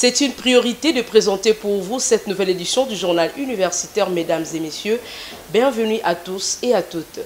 C'est une priorité de présenter pour vous cette nouvelle édition du journal universitaire, mesdames et messieurs. Bienvenue à tous et à toutes.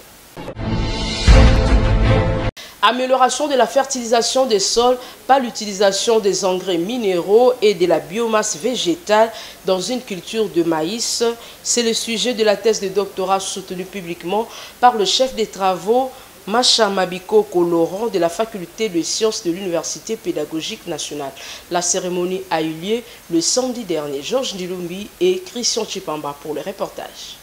Amélioration de la fertilisation des sols par l'utilisation des engrais minéraux et de la biomasse végétale dans une culture de maïs. C'est le sujet de la thèse de doctorat soutenue publiquement par le chef des travaux Machama Bikoko Laurent de la faculté de sciences de l'Université pédagogique nationale. La cérémonie a eu lieu le samedi dernier. Georges Ndilumbi et Christian Chipamba pour le reportage.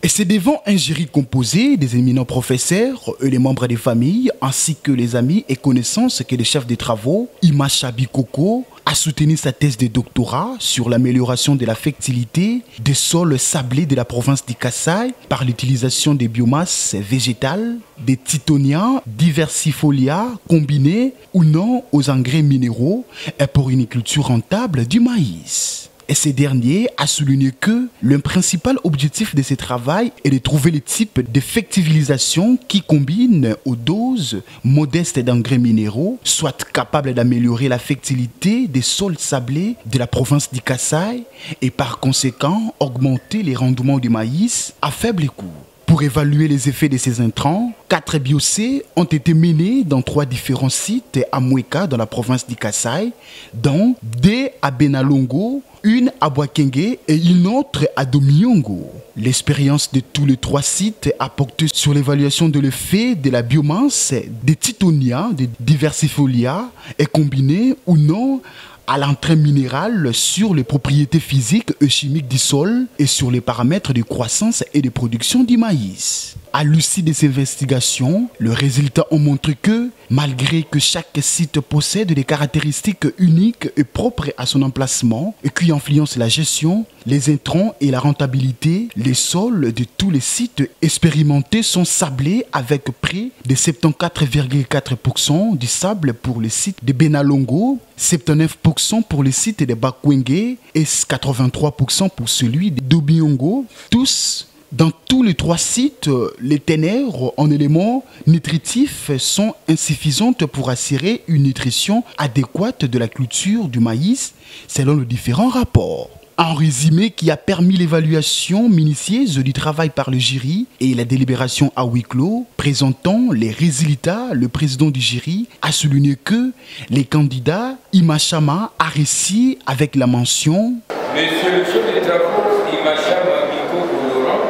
Et c'est devant un jury composé des éminents professeurs et les membres des familles, ainsi que les amis et connaissances que le chef des travaux, Machama Bikoko, a soutenu sa thèse de doctorat sur l'amélioration de la fertilité des sols sablés de la province du Kasaï par l'utilisation des biomasses végétales, des titonias diversifolia combinés ou non aux engrais minéraux et pour une culture rentable du maïs. Et ce dernier a souligné que le principal objectif de ce travail est de trouver le type de fertilisation qui combine aux doses modestes d'engrais minéraux, soit capable d'améliorer la fertilité des sols sablés de la province du Kasaï et par conséquent augmenter les rendements du maïs à faible coût. Pour évaluer les effets de ces intrants, 4 biocés ont été menés dans 3 différents sites à Mweka dans la province du Kasaï, dont 2 à Benalongo, une à Boakenge et une autre à Domiongo. L'expérience de tous les 3 sites a porté sur l'évaluation de l'effet de la biomasse des titonias, des diversifolia et combinée ou non à l'entrain minéral sur les propriétés physiques et chimiques du sol et sur les paramètres de croissance et de production du maïs. À l'issue de ces investigations, les résultats ont montré que, malgré que chaque site possède des caractéristiques uniques et propres à son emplacement et qui influencent la gestion, les intrants et la rentabilité, les sols de tous les sites expérimentés sont sablés avec près de 74,4% du sable pour le site de Benalongo, 79% pour le site de Bakwenge et 83% pour celui de Dobiongo, tous. Dans tous les 3 sites, les teneurs en éléments nutritifs sont insuffisantes pour assurer une nutrition adéquate de la culture du maïs selon les différents rapports. Un résumé qui a permis l'évaluation minutieuse du travail par le jury et la délibération à huis clos. Présentant les résultats, le président du jury a souligné que les candidats Machama a réussi avec la mention « Les solutions des travaux Machama Bikoko Laurent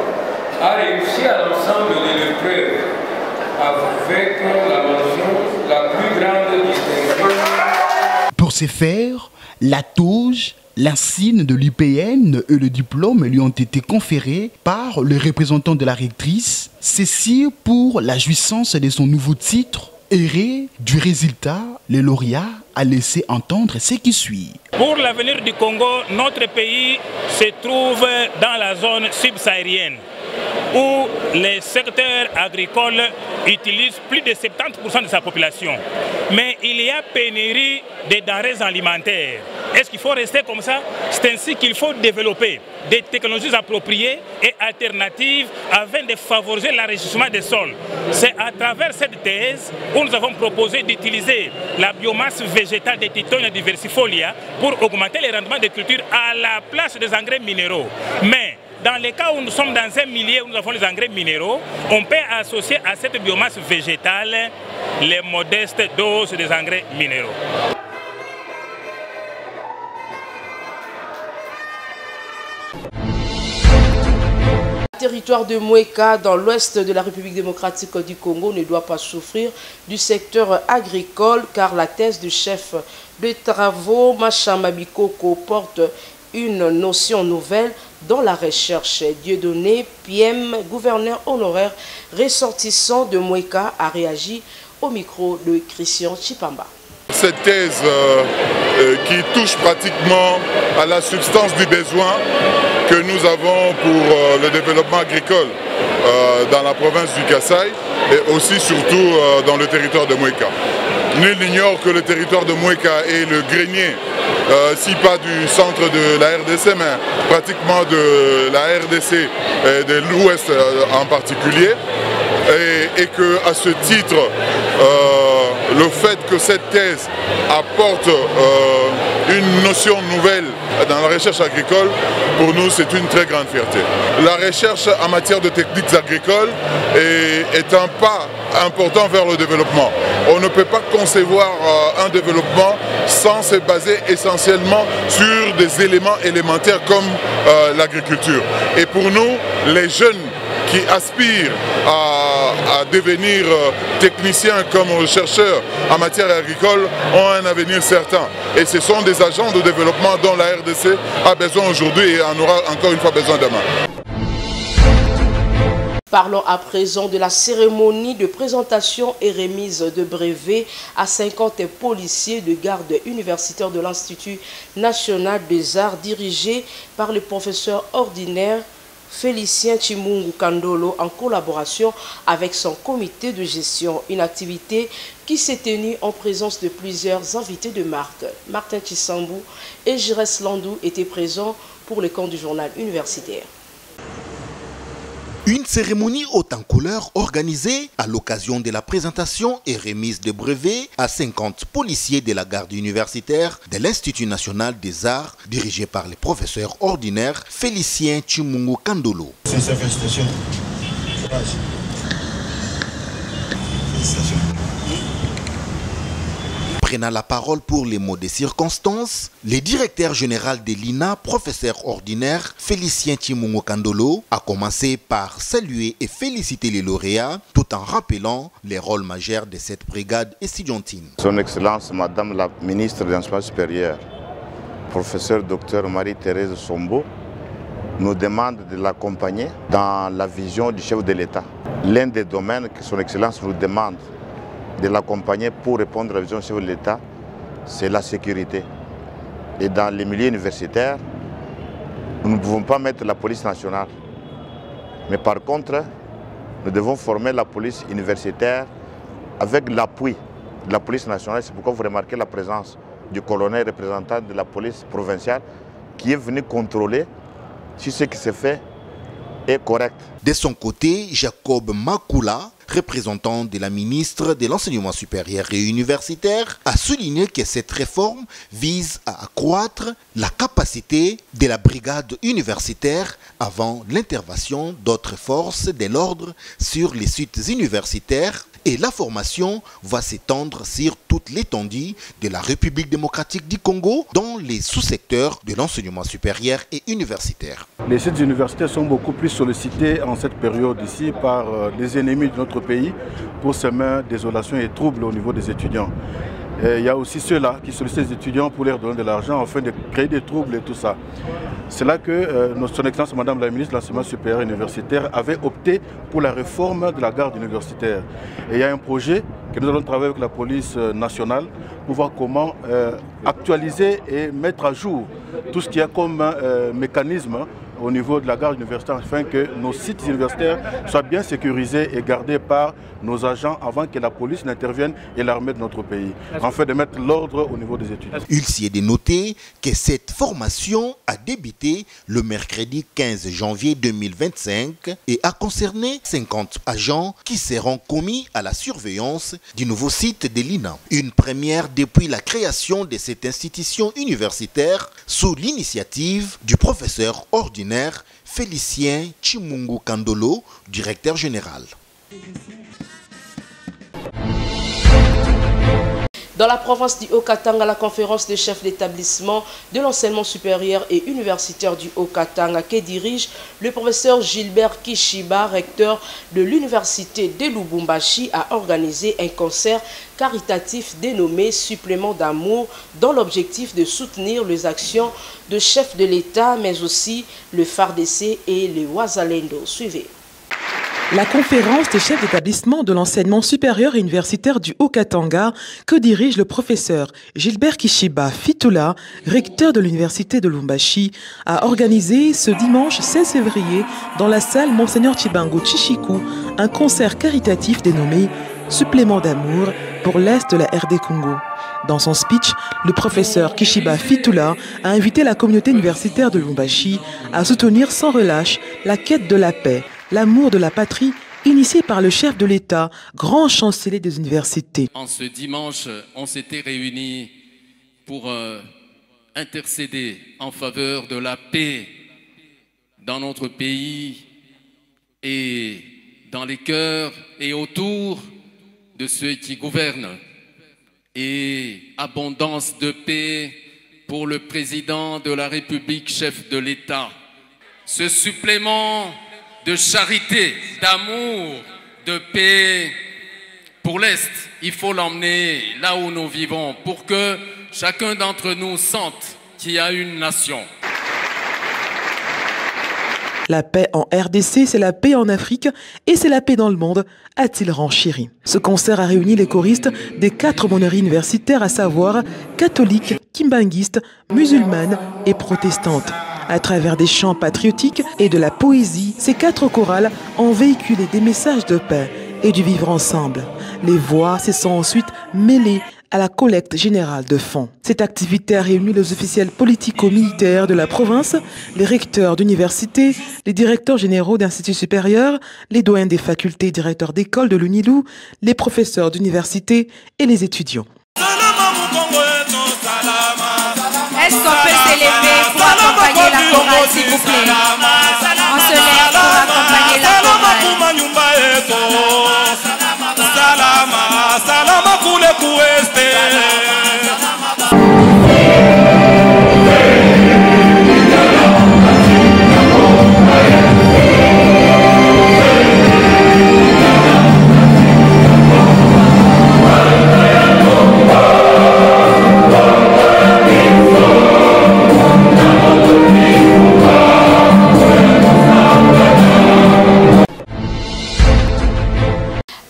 a réussi à l'ensemble de l'épreuve avec la mention la plus grande distinction. » Pour ce faire, la toge, l'insigne de l'UPN et le diplôme lui ont été conférés par le représentant de la rectrice, ceci pour la jouissance de son nouveau titre. Erré du résultat, le lauréat a laissé entendre ce qui suit. Pour l'avenir du Congo, notre pays se trouve dans la zone subsaharienne où le secteur agricole utilise plus de 70% de sa population. Mais il y a pénurie de denrées alimentaires. Est-ce qu'il faut rester comme ça? C'est ainsi qu'il faut développer des technologies appropriées et alternatives afin de favoriser l'enrichissement des sols. C'est à travers cette thèse où nous avons proposé d'utiliser la biomasse végétale des Titonia diversifolia pour augmenter les rendements des cultures à la place des engrais minéraux. Mais dans les cas où nous sommes dans un milieu où nous avons les engrais minéraux, on peut associer à cette biomasse végétale les modestes doses des engrais minéraux. Le territoire de Mweka, dans l'ouest de la République démocratique du Congo, ne doit pas souffrir du secteur agricole car la thèse du chef de travaux Machama Bikoko porte une notion nouvelle dans la recherche. Dieudonné PM, gouverneur honoraire ressortissant de Mweka, a réagi au micro de Christian Chipamba. Cette thèse qui touche pratiquement à la substance du besoin que nous avons pour le développement agricole dans la province du Kasaï et aussi surtout dans le territoire de Mweka. Nul n'ignore que le territoire de Mweka est le grenier, si pas du centre de la RDC, mais pratiquement de la RDC et de l'Ouest en particulier. Et qu'à ce titre, le fait que cette thèse apporte une notion nouvelle dans la recherche agricole, pour nous c'est une très grande fierté. La recherche en matière de techniques agricoles est un pas important vers le développement. On ne peut pas concevoir un développement sans se baser essentiellement sur des éléments élémentaires comme l'agriculture. Et pour nous, les jeunes qui aspirent à devenir techniciens comme chercheurs en matière agricole ont un avenir certain. Et ce sont des agents de développement dont la RDC a besoin aujourd'hui et en aura encore une fois besoin demain. Parlons à présent de la cérémonie de présentation et remise de brevets à 50 policiers de garde universitaire de l'Institut national des arts dirigé par le professeur ordinaire Félicien Chimungu Kandolo en collaboration avec son comité de gestion. Une activité qui s'est tenue en présence de plusieurs invités de marque. Martin Chisambou et Jires Landou étaient présents pour le compte du journal universitaire. Une cérémonie haute en couleur organisée à l'occasion de la présentation et remise de brevets à 50 policiers de la garde universitaire de l'Institut national des arts dirigé par le professeur ordinaire Félicien Chimungu Kandolo. Félicitations. Prenant la parole pour les mots des circonstances, le directeur général de l'INA, professeur ordinaire Félicien Chimungu Kandolo, a commencé par saluer et féliciter les lauréats tout en rappelant les rôles majeurs de cette brigade estudiantine. Son Excellence Madame la ministre de l'Enseignement supérieur, professeur Dr Marie-Thérèse Sombo, nous demande de l'accompagner dans la vision du chef de l'État. L'un des domaines que son Excellence nous demande de l'accompagner pour répondre à la vision du chef de l'État, c'est la sécurité. Et dans les milieux universitaires, nous ne pouvons pas mettre la police nationale. Mais par contre, nous devons former la police universitaire avec l'appui de la police nationale. C'est pourquoi vous remarquez la présence du colonel représentant de la police provinciale qui est venu contrôler si ce qui se fait est correct. De son côté, Jacob Makula, représentant de la ministre de l'Enseignement supérieur et universitaire, a souligné que cette réforme vise à accroître la capacité de la brigade universitaire avant l'intervention d'autres forces de l'ordre sur les sites universitaires et la formation va s'étendre sur toute l'étendue de la République démocratique du Congo dans les sous-secteurs de l'enseignement supérieur et universitaire. Les sites universitaires sont beaucoup plus sollicités en cette période ici par les ennemis de notre pays pour semer désolation et troubles au niveau des étudiants. Et il y a aussi ceux-là qui sollicitent les étudiants pour leur donner de l'argent afin de créer des troubles et tout ça. C'est là que son Excellence Madame la ministre de l'Enseignement supérieur et universitaire avait opté pour la réforme de la garde universitaire. Et il y a un projet que nous allons travailler avec la police nationale pour voir comment actualiser et mettre à jour tout ce qu'il y a comme mécanisme au niveau de la garde universitaire afin que nos sites universitaires soient bien sécurisés et gardés par nos agents avant que la police n'intervienne et l'armée de notre pays, afin de mettre l'ordre au niveau des étudiants. Il s'y est de noter que cette formation a débuté le mercredi 15 janvier 2025 et a concerné 50 agents qui seront commis à la surveillance du nouveau site de l'INA. Une première depuis la création de cette institution universitaire sous l'initiative du professeur ordinaire Félicien Chimungu Kandolo, directeur général. Dans la province du Haut-Katanga, la conférence des chefs d'établissement de l'enseignement supérieur et universitaire du Haut-Katanga que dirige le professeur Gilbert Kishiba, recteur de l'université de Lubumbashi, a organisé un concert caritatif dénommé Supplément d'amour dans l'objectif de soutenir les actions de chefs de l'État, mais aussi le FARDC et les Wazalendo. Suivez. La conférence des chefs d'établissement de l'enseignement supérieur et universitaire du Haut-Katanga, que dirige le professeur Gilbert Kishiba Fitula, recteur de l'université de Lubumbashi, a organisé ce dimanche 16 février dans la salle Monseigneur Chibango Chichiku un concert caritatif dénommé Supplément d'amour pour l'Est de la RD Congo. Dans son speech, le professeur Kishiba Fitula a invité la communauté universitaire de Lubumbashi à soutenir sans relâche la quête de la paix, l'amour de la patrie initiée par le chef de l'État, grand chancelier des universités. En ce dimanche, on s'était réunis pour intercéder en faveur de la paix dans notre pays et dans les cœurs et autour de ceux qui gouvernent. Et abondance de paix pour le président de la République, chef de l'État. Ce supplément de charité, d'amour, de paix pour l'Est, il faut l'emmener là où nous vivons pour que chacun d'entre nous sente qu'il y a une nation. La paix en RDC, c'est la paix en Afrique et c'est la paix dans le monde, a-t-il renchéri. Ce concert a réuni les choristes des 4 monneries universitaires, à savoir catholiques, kimbanguistes, musulmanes et protestantes. À travers des chants patriotiques et de la poésie, ces 4 chorales ont véhiculé des messages de paix et du vivre ensemble. Les voix se sont ensuite mêlées à la collecte générale de fonds. Cette activité a réuni les officiels politico-militaires de la province, les recteurs d'universités, les directeurs généraux d'instituts supérieurs, les doyens des facultés et directeurs d'écoles de l'UNILU, les professeurs d'université et les étudiants. Est-ce qu'on peut s'élever pour accompagner la chorale, s'il vous plaît? On se lève pour accompagner la chorale.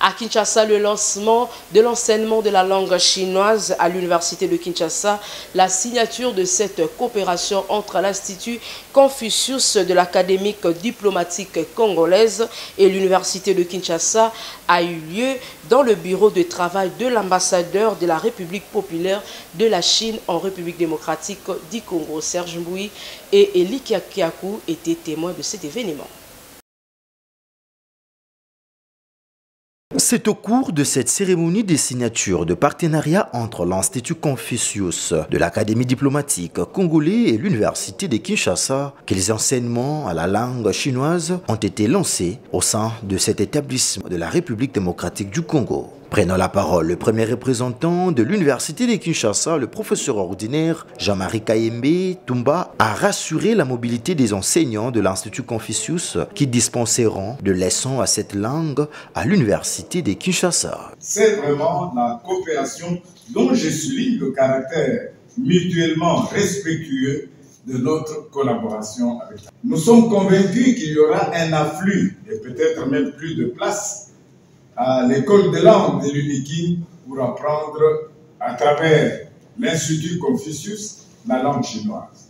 À Kinshasa, le lancement de l'enseignement de la langue chinoise à l'université de Kinshasa, la signature de cette coopération entre l'Institut Confucius de l'Académie diplomatique congolaise et l'université de Kinshasa a eu lieu dans le bureau de travail de l'ambassadeur de la République populaire de la Chine en République démocratique du Congo. Serge Mboui et Eli Kiakiakou étaient témoins de cet événement. C'est au cours de cette cérémonie de signature de partenariat entre l'Institut Confucius de l'Académie diplomatique congolais et l'Université de Kinshasa que les enseignements à la langue chinoise ont été lancés au sein de cet établissement de la République démocratique du Congo. Prenant la parole, le premier représentant de l'Université de Kinshasa, le professeur ordinaire Jean-Marie Kayembe Tumba, a rassuré la mobilité des enseignants de l'Institut Confucius qui dispenseront de leçons à cette langue à l'Université de Kinshasa. C'est vraiment la coopération dont je souligne le caractère mutuellement respectueux de notre collaboration avec elle. Nous sommes convaincus qu'il y aura un afflux et peut-être même plus de place à l'école de langue de l'UNIKIN pour apprendre à travers l'Institut Confucius la langue chinoise.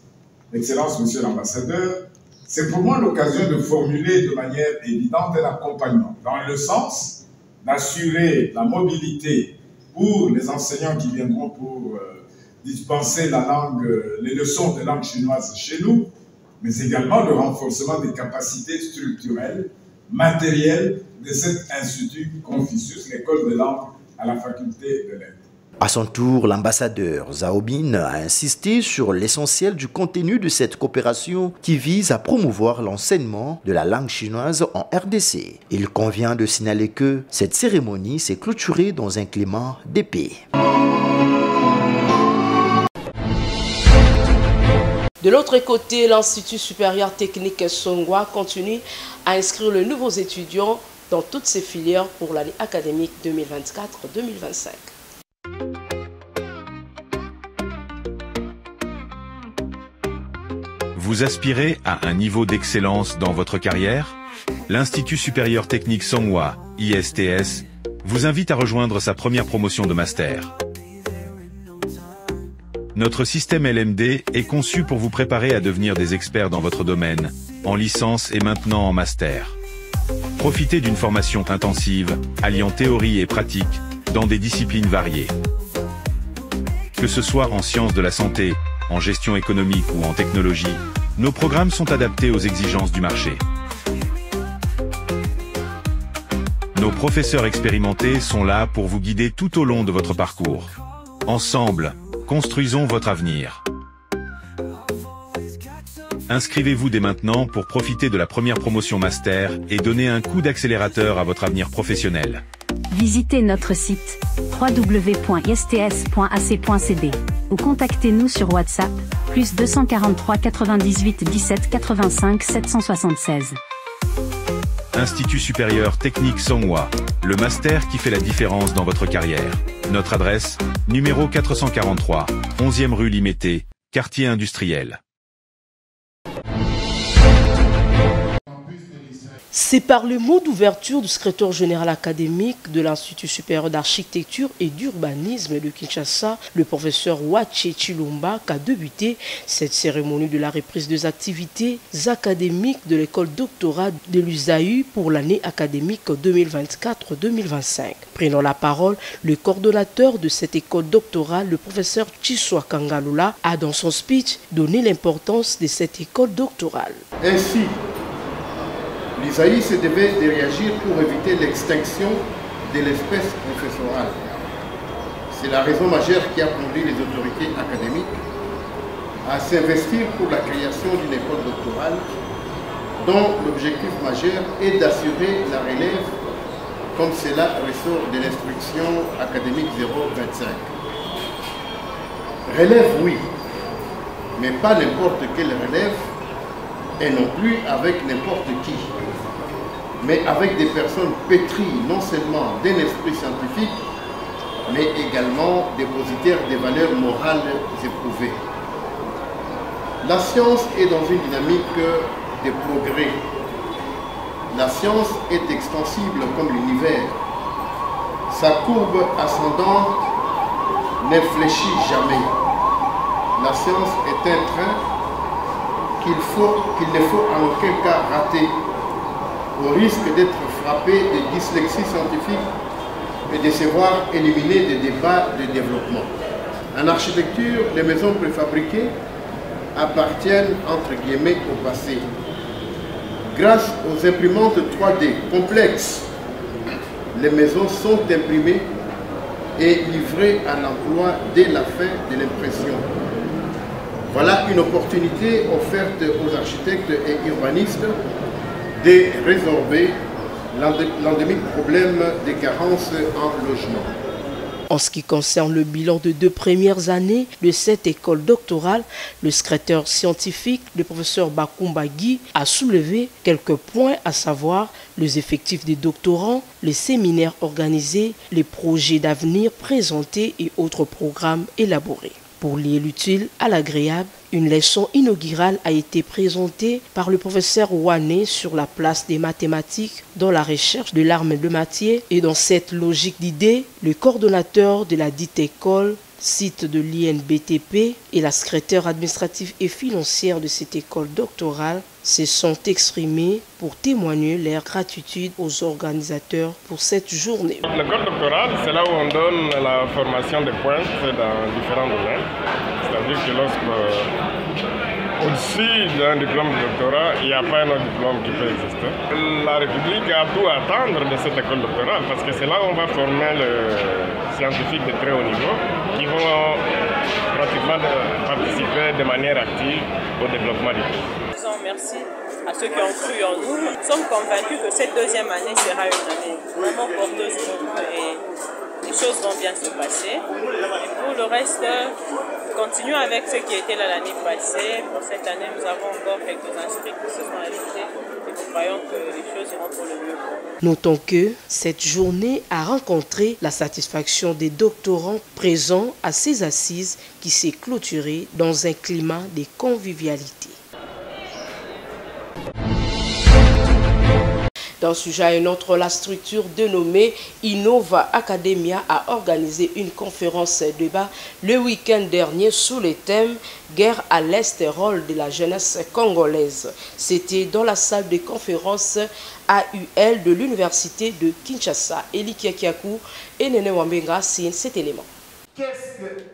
Excellence, Monsieur l'ambassadeur, c'est pour moi l'occasion de formuler de manière évidente un accompagnement dans le sens d'assurer la mobilité pour les enseignants qui viendront pour dispenser la langue, les leçons de langue chinoise chez nous, mais également le renforcement des capacités structurelles, matérielles de cet Institut Confucius, l'école de langue à la faculté de lettres. À son tour, l'ambassadeur Zaobin a insisté sur l'essentiel du contenu de cette coopération qui vise à promouvoir l'enseignement de la langue chinoise en RDC. Il convient de signaler que cette cérémonie s'est clôturée dans un climat de paix. De l'autre côté, l'Institut supérieur technique Songwa continue à inscrire les nouveaux étudiants dans toutes ses filières pour l'année académique 2024-2025. Vous aspirez à un niveau d'excellence dans votre carrière? L'Institut supérieur technique Songwa, ISTS, vous invite à rejoindre sa première promotion de master. Notre système LMD est conçu pour vous préparer à devenir des experts dans votre domaine, en licence et maintenant en master. Profitez d'une formation intensive, alliant théorie et pratique, dans des disciplines variées. Que ce soit en sciences de la santé, en gestion économique ou en technologie, nos programmes sont adaptés aux exigences du marché. Nos professeurs expérimentés sont là pour vous guider tout au long de votre parcours. Ensemble, construisons votre avenir. Inscrivez-vous dès maintenant pour profiter de la première promotion master et donner un coup d'accélérateur à votre avenir professionnel. Visitez notre site www.ists.ac.cd ou contactez-nous sur WhatsApp +243 98 17 85 776. Institut supérieur technique Songhua, le master qui fait la différence dans votre carrière. Notre adresse, numéro 443, 11e rue Limété, quartier industriel. C'est par le mot d'ouverture du secrétaire général académique de l'Institut supérieur d'architecture et d'urbanisme de Kinshasa, le professeur Wache Chilomba, qu'a débuté cette cérémonie de la reprise des activités académiques de l'école doctorale de l'USAU pour l'année académique 2024-2025. Prenant la parole, le coordonnateur de cette école doctorale, le professeur Chiswa Kangalula, a dans son speech donné l'importance de cette école doctorale. Ainsi, l'ISAI se devait de réagir pour éviter l'extinction de l'espèce professorale. C'est la raison majeure qui a conduit les autorités académiques à s'investir pour la création d'une école doctorale dont l'objectif majeur est d'assurer la relève comme cela ressort de l'instruction académique 025. Relève, oui, mais pas n'importe quelle relève et non plus avec n'importe qui, mais avec des personnes pétries non seulement d'un esprit scientifique, mais également dépositaires des valeurs morales éprouvées. La science est dans une dynamique de progrès. La science est extensible comme l'univers. Sa courbe ascendante ne fléchit jamais. La science est un train qu'il ne faut en aucun cas rater, au risque d'être frappé de dyslexie scientifique et de se voir éliminer des débats de développement. En architecture, les maisons préfabriquées appartiennent entre guillemets au passé. Grâce aux imprimantes 3D complexes, les maisons sont imprimées et livrées à l'emploi dès la fin de l'impression. Voilà une opportunité offerte aux architectes et urbanistes de résorber l'endémique problème des carences en logement. En ce qui concerne le bilan de 2 premières années de cette école doctorale, le secrétaire scientifique, le professeur Bakumba Guy, a soulevé quelques points, à savoir les effectifs des doctorants, les séminaires organisés, les projets d'avenir présentés et autres programmes élaborés. Pour lier l'utile à l'agréable, une leçon inaugurale a été présentée par le professeur Wane sur la place des mathématiques dans la recherche de l'arme de matière. Et dans cette logique d'idées, le coordonnateur de la dite école, site de l'INBTP, et la secrétaire administrative et financière de cette école doctorale se sont exprimés pour témoigner leur gratitude aux organisateurs pour cette journée. L'école doctorale, c'est là où on donne la formation de pointe dans différents domaines. C'est-à-dire que au-dessus d'un diplôme de doctorat, il n'y a pas un autre diplôme qui peut exister. La République a tout à attendre de cette école doctorale parce que c'est là où on va former les scientifiques de très haut niveau qui vont pratiquement participer de manière active au développement du pays. Merci à ceux qui ont cru en nous. Nous sommes convaincus que cette deuxième année sera une année vraiment porteuse pour nous et les choses vont bien se passer. Et pour le reste, continuons avec ce qui était là l'année passée. Pour cette année, nous avons encore quelques inscrits qui se sont ajoutés et nous croyons que les choses iront pour le mieux. Notons que cette journée a rencontré la satisfaction des doctorants présents à ces assises qui s'est clôturée dans un climat de convivialité. D'un sujet à un autre, la structure dénommée Innova Academia a organisé une conférence débat le week-end dernier sous le thème « Guerre à l'Est, rôle de la jeunesse congolaise ». C'était dans la salle de conférence AUL de l'université de Kinshasa. Eli Kiakiakou et Nene Wambenga signent cet élément.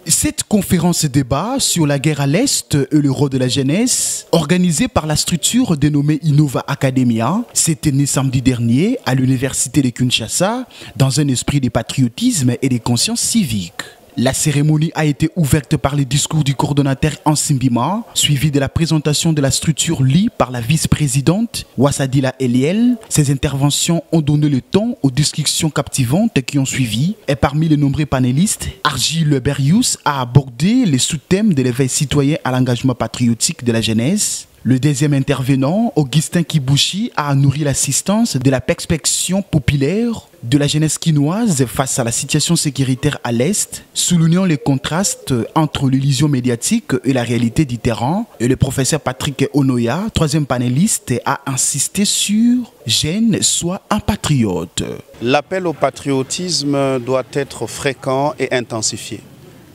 Cette conférence débat sur la guerre à l'Est et le rôle de la jeunesse, organisée par la structure dénommée Innova Academia, s'est tenue samedi dernier à l'université de Kinshasa dans un esprit de patriotisme et de conscience civique. La cérémonie a été ouverte par le discours du coordonnateur Ansimbima, suivi de la présentation de la structure LI par la vice-présidente Wassadila Eliel. Ces interventions ont donné le ton aux discussions captivantes qui ont suivi. Et parmi les nombreux panélistes, Argile Berius a abordé les sous-thèmes de l'éveil citoyen à l'engagement patriotique de la jeunesse. Le deuxième intervenant, Augustin Kibouchi, a nourri l'assistance de la perspection populaire de la jeunesse quinoise face à la situation sécuritaire à l'Est, soulignant les contrastes entre l'illusion médiatique et la réalité du terrain. Et le professeur Patrick Onoya, troisième panéliste, a insisté sur « Jeune, sois un patriote ». L'appel au patriotisme doit être fréquent et intensifié,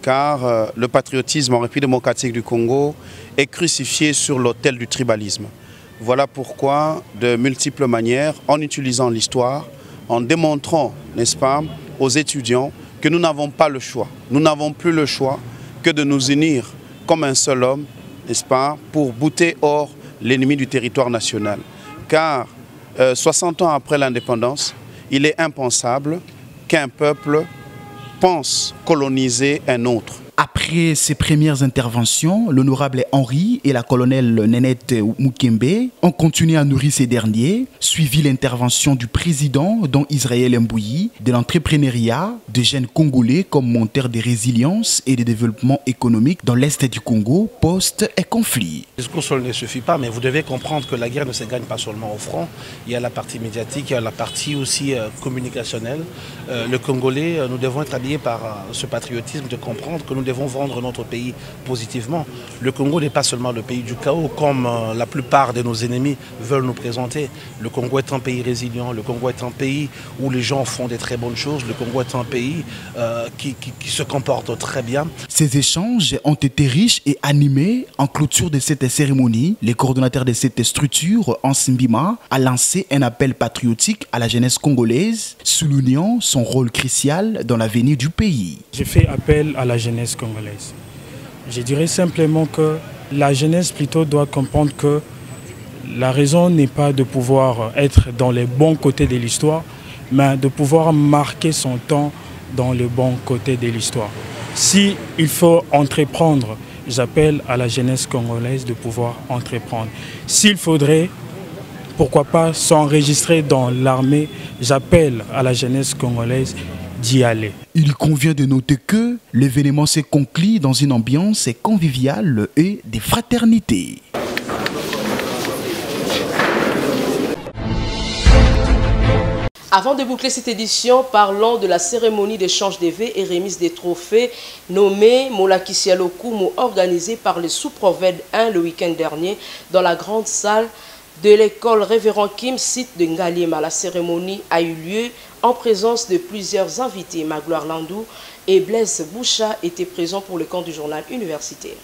car le patriotisme en République démocratique du Congo est crucifié sur l'autel du tribalisme. Voilà pourquoi, de multiples manières, en utilisant l'histoire, en démontrant, n'est-ce pas, aux étudiants que nous n'avons pas le choix. Nous n'avons plus le choix que de nous unir comme un seul homme, n'est-ce pas, pour bouter hors l'ennemi du territoire national. Car 60 ans après l'indépendance, il est impensable qu'un peuple pense coloniser un autre. Après ces premières interventions, l'honorable Henri et la colonelle Nénette Mukembe ont continué à nourrir ces derniers, suivi l'intervention du président, dont Israël Mbouyi, de l'entrepreneuriat, de jeunes Congolais comme moteur de résilience et de développement économique dans l'Est du Congo, post et conflit. Le discours seul ne suffit pas, mais vous devez comprendre que la guerre ne se gagne pas seulement au front. Il y a la partie médiatique, il y a la partie aussi communicationnelle. Le Congolais, nous devons être habillés par ce patriotisme de comprendre que nous devons vendre notre pays positivement. Le Congo n'est pas seulement le pays du chaos, comme la plupart de nos ennemis veulent nous présenter. Le Congo est un pays résilient, le Congo est un pays où les gens font des très bonnes choses, le Congo est un pays qui se comporte très bien. Ces échanges ont été riches et animés. En clôture de cette cérémonie, le coordonnateur de cette structure, Ansimbima, a lancé un appel patriotique à la jeunesse congolaise, soulignant son rôle crucial dans l'avenir du pays. J'ai fait appel à la jeunesse congolaise. Je dirais simplement que la jeunesse plutôt doit comprendre que la raison n'est pas de pouvoir être dans les bons côtés de l'histoire, mais de pouvoir marquer son temps dans le bon côté de l'histoire. Si il faut entreprendre, j'appelle à la jeunesse congolaise de pouvoir entreprendre. S'il faudrait, pourquoi pas, s'enregistrer dans l'armée, j'appelle à la jeunesse congolaise d'y aller. Il convient de noter que l'événement s'est conclu dans une ambiance conviviale et de fraternité. Avant de boucler cette édition, parlons de la cérémonie d'échange des vœux et remise des trophées nommée Molakisia Lokumu, organisée par le sous-prophète 1 le week-end dernier dans la grande salle de l'école Révérend Kim, site de Ngalema. La cérémonie a eu lieu en présence de plusieurs invités. Magloire Landou et Blaise Boucha étaient présents pour le compte du journal universitaire.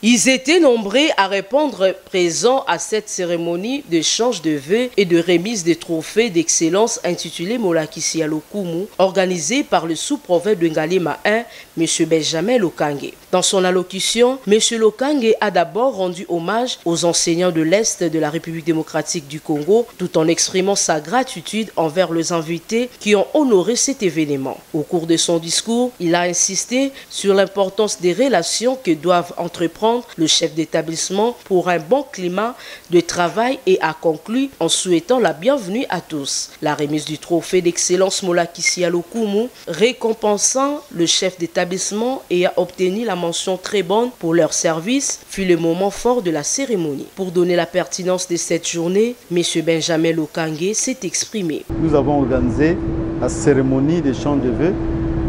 Ils étaient nombreux à répondre présents à cette cérémonie d'échange de vœux et de remise des trophées d'excellence intitulée Molakisia Lokumu, organisée par le sous-prophète de Ngalema 1, M. Benjamin Lokange. Dans son allocution, M. Lokange a d'abord rendu hommage aux enseignants de l'Est de la République démocratique du Congo, tout en exprimant sa gratitude envers les invités qui ont honoré cet événement. Au cours de son discours, il a insisté sur l'importance des relations que doivent entreprendre le chef d'établissement pour un bon climat de travail et a conclu en souhaitant la bienvenue à tous. La remise du trophée d'excellence Molakisia Lokumu, récompensant le chef d'établissement et a obtenu la mention très bonne pour leur service, fut le moment fort de la cérémonie. Pour donner la pertinence de cette journée, M. Benjamin Lokange s'est exprimé. Nous avons organisé la cérémonie d'échange de vœux,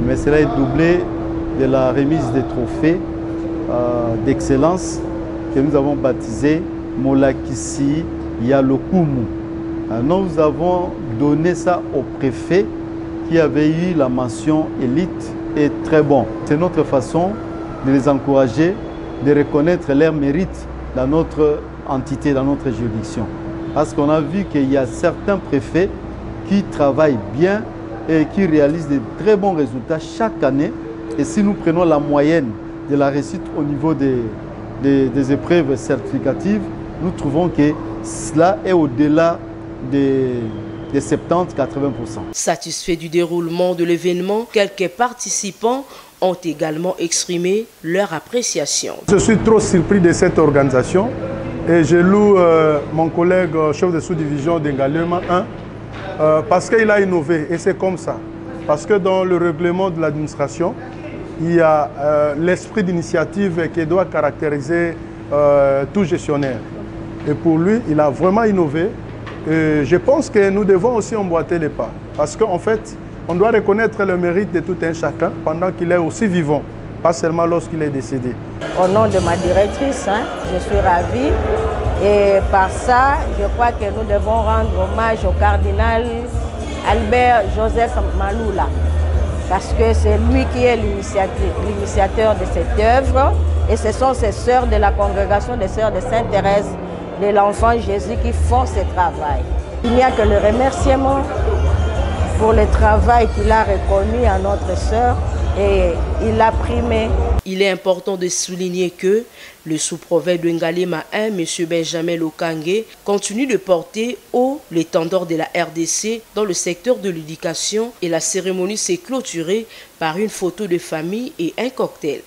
mais cela est doublé de la remise des trophées d'excellence que nous avons baptisé Molakisia Lokumu. Nous avons donné ça au préfet qui avait eu la mention élite et très bon. C'est notre façon de les encourager, de reconnaître leurs mérites dans notre entité, dans notre juridiction. Parce qu'on a vu qu'il y a certains préfets qui travaillent bien et qui réalisent de très bons résultats chaque année. Et si nous prenons la moyenne de la réussite au niveau des épreuves certificatives, nous trouvons que cela est au-delà des 70-80%. Satisfaits du déroulement de l'événement, quelques participants ont également exprimé leur appréciation. Je suis trop surpris de cette organisation et je loue mon collègue chef de sous-division d'Engalema 1 parce qu'il a innové et c'est comme ça. Parce que dans le règlement de l'administration, il y a l'esprit d'initiative qui doit caractériser tout gestionnaire. Et pour lui, il a vraiment innové. Et je pense que nous devons aussi emboîter les pas. Parce qu'en fait, on doit reconnaître le mérite de tout un chacun pendant qu'il est aussi vivant, pas seulement lorsqu'il est décédé. Au nom de ma directrice, je suis ravie. Et par ça, je crois que nous devons rendre hommage au cardinal Albert Joseph Maloula. Parce que c'est lui qui est l'initiateur de cette œuvre. Et ce sont ces sœurs de la congrégation des sœurs de Sainte-Thérèse de l'Enfant Jésus qui font ce travail. Il n'y a que le remerciement pour le travail qu'il a reconnu à notre sœur et il a primé. Il est important de souligner que le sous-prophète de Ngalema 1, M. Benjamin Lokange, continue de porter haut l'étendard de la RDC dans le secteur de l'éducation et la cérémonie s'est clôturée par une photo de famille et un cocktail.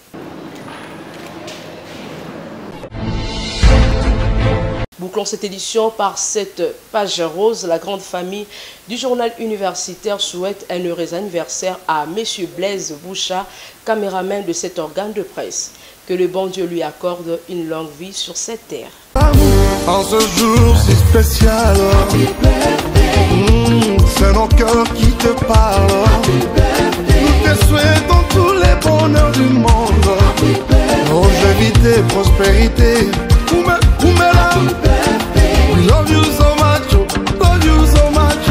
Bouclons cette édition par cette page rose. La grande famille du journal universitaire souhaite un heureux anniversaire à M. Blaise Boucha, caméraman de cet organe de presse. Que le bon Dieu lui accorde une longue vie sur cette terre. En ce jour si spécial, c'est nos cœurs qui te parlent. Nous te souhaitons tous les bonheurs du monde, longévité, prospérité. We love you so much, love you so much.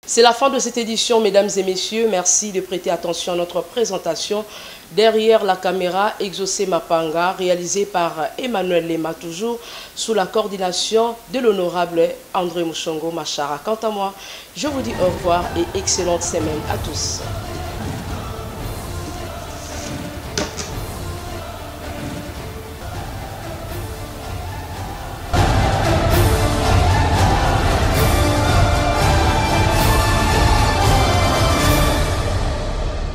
C'est la fin de cette édition, mesdames et messieurs. Merci de prêter attention à notre présentation. Derrière la caméra, Exaucé Mapanga, réalisé par Emmanuel Lema, toujours sous la coordination de l'honorable André Mouchongo Machara. Quant à moi, je vous dis au revoir et excellente semaine à tous.